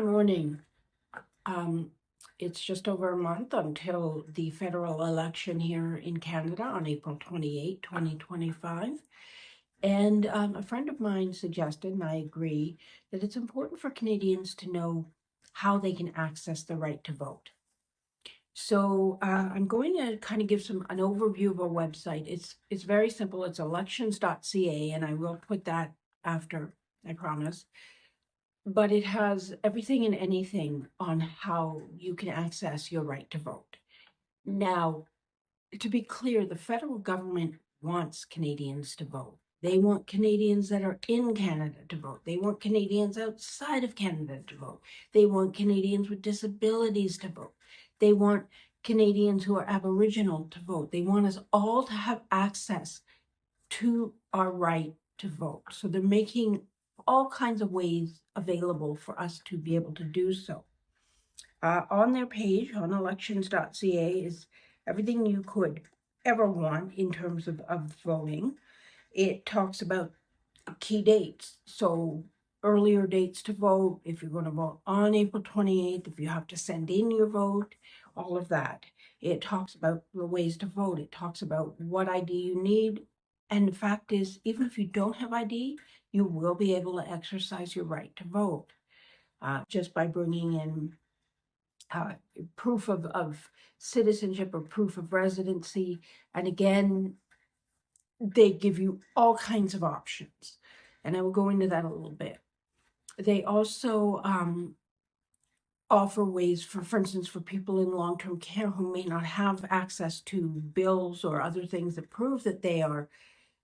morning. Um, it's just over a month until the federal election here in Canada on April 28, 2025. And a friend of mine suggested, and I agree, that it's important for Canadians to know how they can access the right to vote. So I'm going to kind of give an overview of our website. It's very simple. It's elections.ca, and I will put that after, I promise. But it has everything and anything on how you can access your right to vote. Now, to be clear, the federal government wants Canadians to vote. They want Canadians that are in Canada to vote. They want Canadians outside of Canada to vote. They want Canadians with disabilities to vote. They want Canadians who are Aboriginal to vote. They want us all to have access to our right to vote. So they're making all kinds of ways available for us to be able to do so. On their page on elections.ca is everything you could ever want in terms of voting. It talks about key dates. So earlier dates to vote, if you're going to vote on April 28th, if you have to send in your vote, all of that. It talks about the ways to vote. It talks about what ID you need. And the fact is, even if you don't have ID, you will be able to exercise your right to vote just by bringing in proof of citizenship or proof of residency. And again, they give you all kinds of options. And I will go into that a little bit. They also offer ways for instance, for people in long-term care who may not have access to bills or other things that prove that they are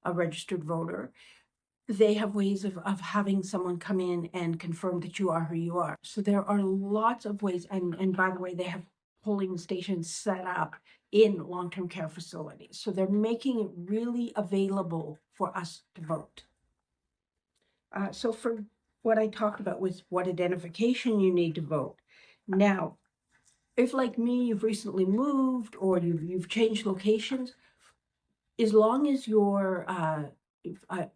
a registered voter. They have ways of having someone come in and confirm that you are who you are. So there are lots of ways. And by the way, they have polling stations set up in long-term care facilities. So they're making it really available for us to vote. So for what I talked about was what identification you need to vote. Now, if like me, you've recently moved or you've changed locations, as long as you're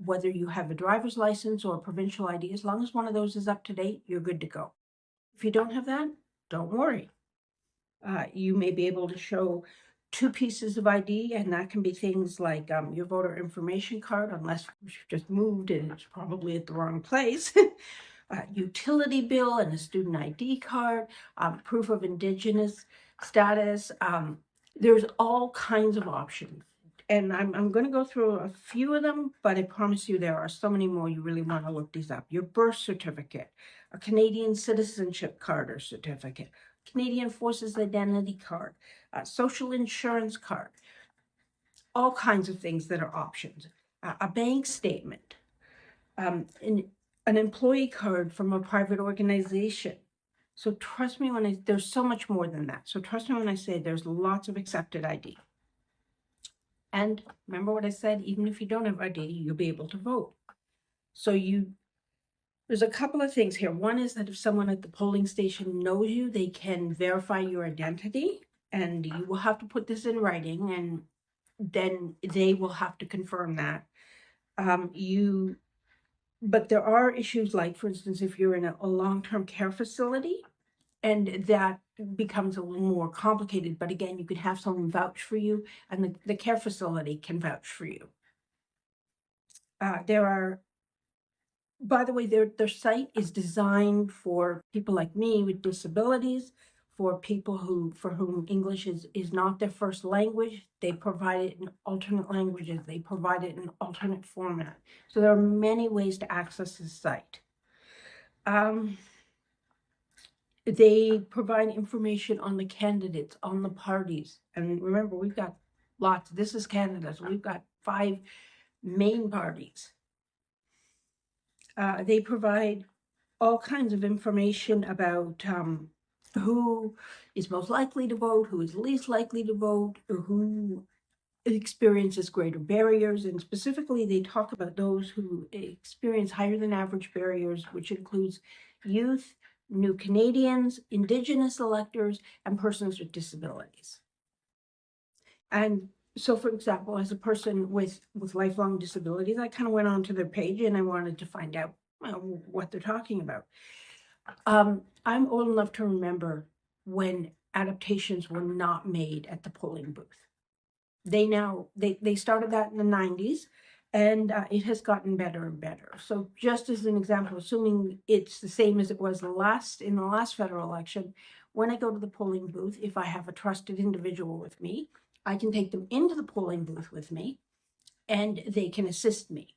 whether you have a driver's license or a provincial ID, as long as one of those is up to date, you're good to go. If you don't have that, don't worry. You may be able to show 2 pieces of ID, and that can be things like your voter information card, unless you've just moved and it's probably at the wrong place, utility bill and a student ID card, proof of Indigenous status. There's all kinds of options. And I'm going to go through a few of them, but I promise you there are so many more. You really want to look these up. Your birth certificate, a Canadian citizenship card or certificate, Canadian Forces identity card, a social insurance card, all kinds of things that are options, a bank statement, an employee card from a private organization. So trust me when there's so much more than that. So trust me when I say there's lots of accepted ID. And remember what I said, even if you don't have ID, you'll be able to vote. So there's a couple of things here. One is that if someone at the polling station knows you, they can verify your identity, and you will have to put this in writing, and then they will have to confirm that. But there are issues like, for instance, if you're in a long-term care facility, and that becomes a little more complicated. But again, you could have someone vouch for you, and the care facility can vouch for you. By the way, their site is designed for people like me with disabilities, for people for whom English is not their first language. They provide it in alternate languages. They provide it in alternate format. So there are many ways to access this site. They provide information on the candidates, on the parties. And remember, we've got lots. This is Canada, so we've got 5 main parties. They provide all kinds of information about who is most likely to vote, who is least likely to vote, or who experiences greater barriers. And specifically, they talk about those who experience higher than average barriers, which includes youth, new Canadians, Indigenous electors, and persons with disabilities. And so, for example, as a person with lifelong disabilities, I kind of went onto their page and I wanted to find out what they're talking about. I'm old enough to remember when adaptations were not made at the polling booth. They started that in the 90s, and it has gotten better and better. So just as an example, assuming it's the same as it was in the last federal election, when I go to the polling booth, if I have a trusted individual with me, I can take them into the polling booth with me, and they can assist me.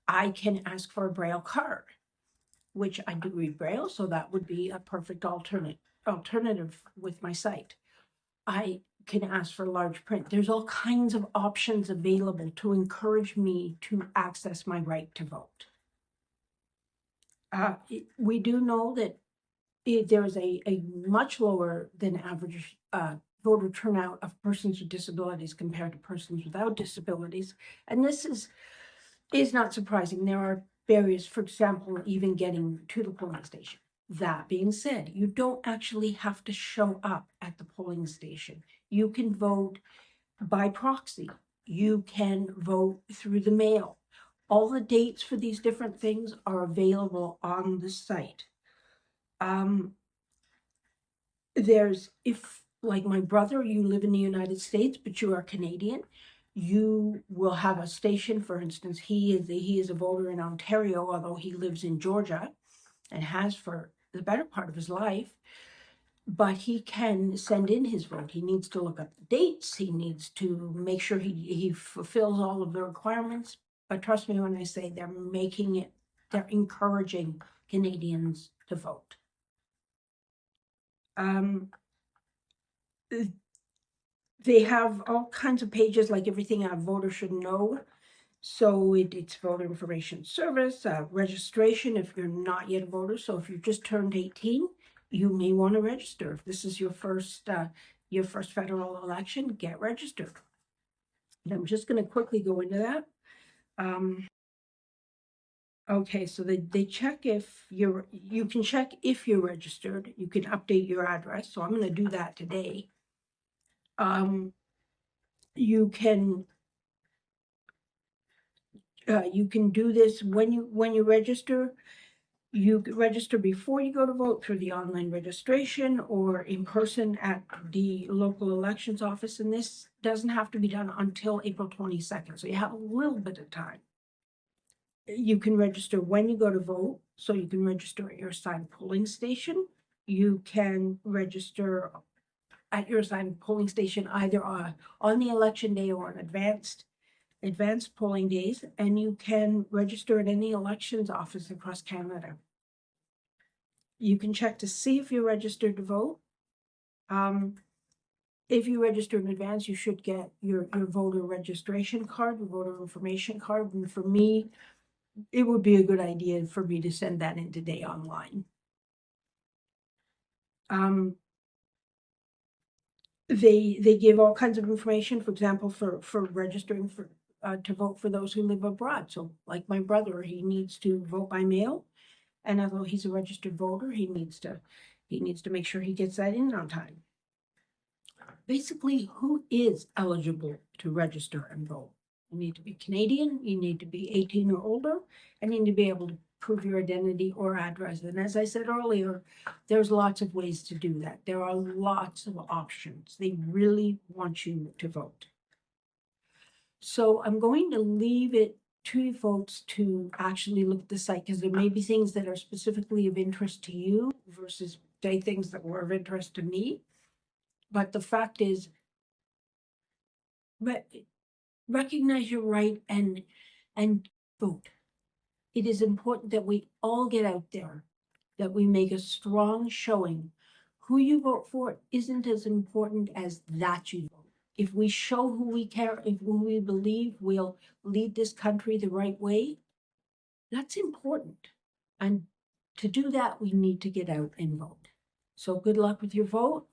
I can ask for a Braille card, which I do read Braille, so that would be a perfect alternative with my sight. I can ask for large print. There's all kinds of options available to encourage me to access my right to vote. We do know that there is a much lower than average voter turnout of persons with disabilities compared to persons without disabilities. And this is not surprising. There are barriers, for example, even getting to the polling station. That being said, you don't actually have to show up at the polling station. You can vote by proxy. You can vote through the mail. All the dates for these different things are available on the site. If, like my brother, you live in the United States, but you are Canadian, you will have a station. For instance, he is a voter in Ontario, although he lives in Georgia and has for the better part of his life. But he can send in his vote. He needs to look up the dates. He needs to make sure he fulfills all of the requirements. But trust me when I say they're encouraging Canadians to vote. They have all kinds of pages, like everything a voter should know. So it's voter information service, registration if you're not yet a voter. So if you've just turned 18, you may want to register. If this is your first federal election, get registered. And I'm just going to quickly go into that. Okay, so they check if you can check if you're registered. You can update your address. So I'm going to do that today. You can do this when you register. You register before you go to vote through the online registration or in person at the local elections office. And this doesn't have to be done until April 22nd. So you have a little bit of time. You can register when you go to vote. So you can register at your assigned polling station. You can register at your assigned polling station either on the election day or on advanced polling days, and you can register at any elections office across Canada. You can check to see if you're registered to vote. If you register in advance, you should get your voter registration card, your voter information card. And for me, it would be a good idea for me to send that in today online. They give all kinds of information, for example, for registering to vote for those who live abroad. So like my brother, he needs to vote by mail. And although he's a registered voter, he needs to make sure he gets that in on time. Basically, who is eligible to register and vote? You need to be Canadian, you need to be 18 or older, and you need to be able to prove your identity or address. And as I said earlier, there's lots of ways to do that. There are lots of options. They really want you to vote. So I'm going to leave it to you folks to actually look at the site, because there may be things that are specifically of interest to you versus, say, things that were of interest to me. But the fact is, recognize your right and vote. It is important that we all get out there, that we make a strong showing. Who you vote for isn't as important as that you vote. If we show who we care, if who we believe will lead this country the right way, that's important. And to do that, we need to get out and vote. So good luck with your vote.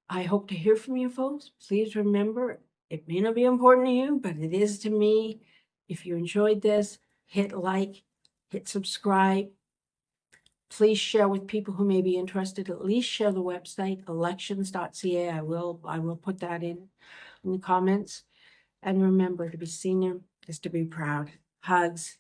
I hope to hear from you folks. Please remember, it may not be important to you, but it is to me. If you enjoyed this, hit like, hit subscribe. Please share with people who may be interested. At least share the website, elections.ca. I will put that in the comments. And remember, to be senior is to be proud. Hugs.